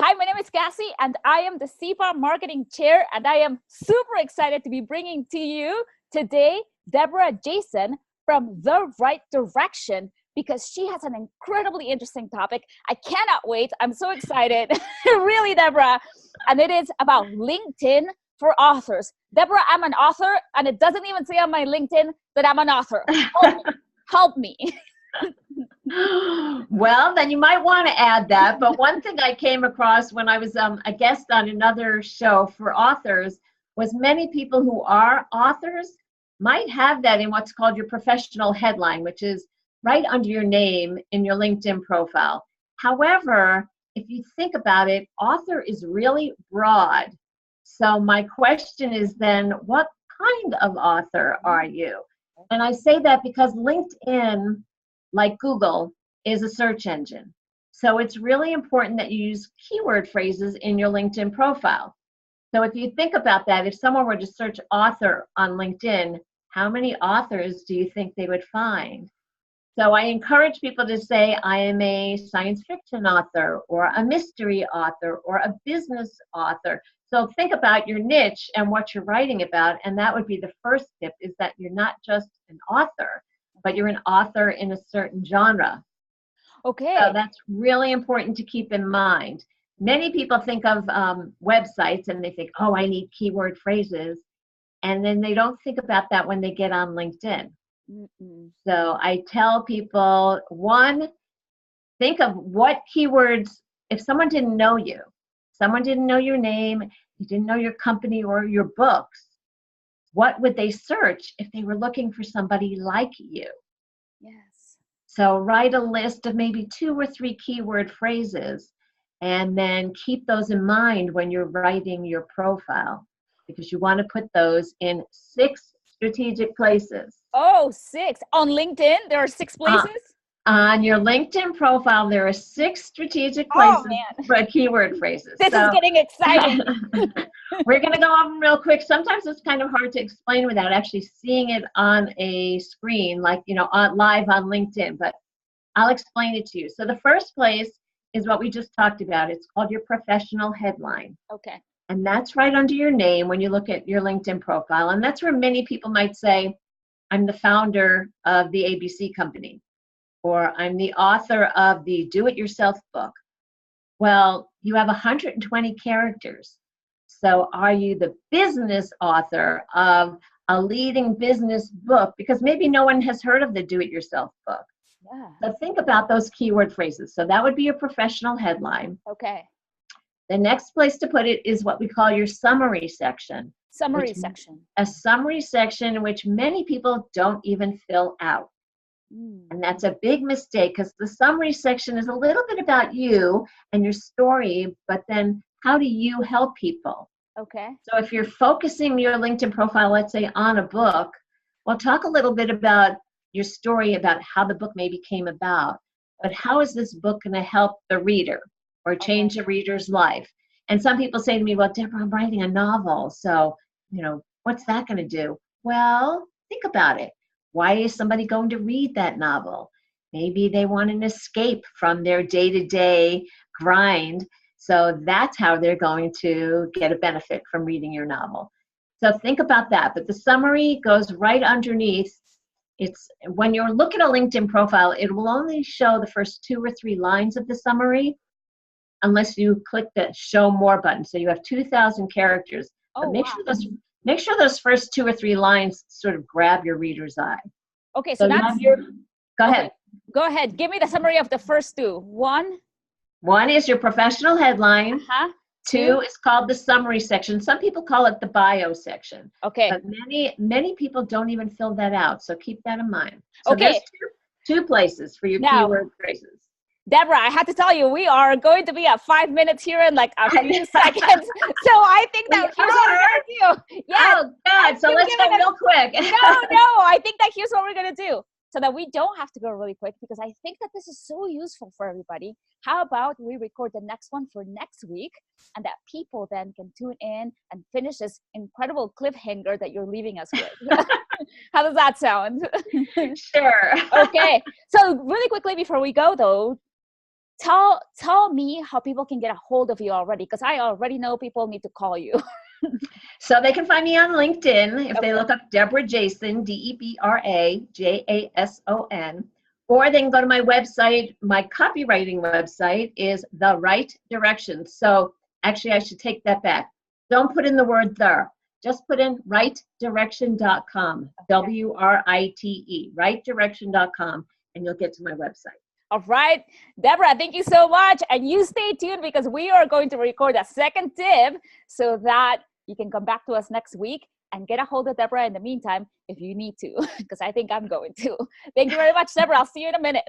Hi, my name is Cassie, and I am the CPA Marketing Chair, and I am super excited to be bringing to you today Deborah Jason from The Right Direction, because she has an incredibly interesting topic. I cannot wait. I'm so excited. Really, Deborah. And it is about LinkedIn for authors. Deborah, I'm an author, and it doesn't even say on my LinkedIn that I'm an author. Help me. Well, then you might want to add that. But one thing I came across when I was a guest on another show for authors was many people who are authors might have that in what's called your professional headline, which is right under your name in your LinkedIn profile. However, if you think about it, author is really broad. So my question is then, what kind of author are you? And I say that because LinkedIn, like Google, is a search engine. So it's really important that you use keyword phrases in your LinkedIn profile. So if you think about that, if someone were to search author on LinkedIn, how many authors do you think they would find? So I encourage people to say, I am a science fiction author, or a mystery author, or a business author. So think about your niche and what you're writing about, and that would be the first tip, is that you're not just an author, but you're an author in a certain genre. Okay. So that's really important to keep in mind. Many people think of websites and they think, oh, I need keyword phrases. And then they don't think about that when they get on LinkedIn. Mm-mm. So I tell people, one, think of what keywords, if someone didn't know you, someone didn't know your name, you didn't know your company or your books, what would they search if they were looking for somebody like you? Yes. So write a list of maybe 2 or 3 keyword phrases, and then keep those in mind when you're writing your profile, because you want to put those in 6 strategic places. Oh, 6. On LinkedIn, there are 6 places? On your LinkedIn profile, there are 6 strategic places for keyword phrases. This is getting exciting. We're going to go over them real quick. Sometimes it's kind of hard to explain without actually seeing it on a screen, like, live on LinkedIn, but I'll explain it to you. So the first place is what we just talked about. It's called your professional headline. Okay. And that's right under your name when you look at your LinkedIn profile. And that's where many people might say, I'm the founder of the ABC company, or I'm the author of the do-it-yourself book. Well, you have 120 characters. So are you the business author of a leading business book? Because maybe no one has heard of the do-it-yourself book. Yeah. So think about those keyword phrases. So that would be your professional headline. Okay. The next place to put it is what we call your summary section. Summary section. A summary section in which many people don't even fill out. And that's a big mistake, because the summary section is a little bit about you and your story, but then how do you help people? Okay. So if you're focusing your LinkedIn profile, let's say, on a book, well, talk a little bit about your story, about how the book maybe came about, but how is this book going to help the reader or change the reader's life? And some people say to me, well, Deborah, I'm writing a novel, so, what's that going to do? Well, think about it. Why is somebody going to read that novel? Maybe they want an escape from their day-to-day grind. So that's how they're going to get a benefit from reading your novel. So think about that. But the summary goes right underneath. It's when you're looking at a LinkedIn profile, it will only show the first 2 or 3 lines of the summary unless you click the show more button. So you have 2,000 characters. But make sure those first 2 or 3 lines sort of grab your reader's eye. Okay, so that's go ahead. Go ahead. Give me the summary of the first 2. 1 is your professional headline. 2 is called the summary section. Some people call it the bio section. Okay. But many people don't even fill that out. So keep that in mind. So okay. There's 2 places for your keyword phrases. Deborah, I have to tell you, we are going to be at 5 minutes here in like a few seconds. So I think that here's what we're going to do. Yeah. Oh, God. So let's go real quick. No. I think that here's what we're going to do, so that we don't have to go really quick, because I think that this is so useful for everybody. How about we record the next one for next week, and that people then can tune in and finish this incredible cliffhanger that you're leaving us with. How does that sound? Sure. Okay. So really quickly before we go, though, tell me how people can get a hold of you already, because I already know people need to call you. So they can find me on LinkedIn if they Okay. look up Deborah Jason, DebraJason, or they can go to my website. My copywriting website is The Right Direction. So actually, I should take that back. Don't put in the word the. Just put in rightdirection.com, WRITE, rightdirection.com, and you'll get to my website. All right, Deborah, thank you so much. And you stay tuned, because we are going to record a second tip so that you can come back to us next week and get a hold of Deborah in the meantime if you need to, because I think I'm going to. Thank you very much, Deborah. I'll see you in a minute.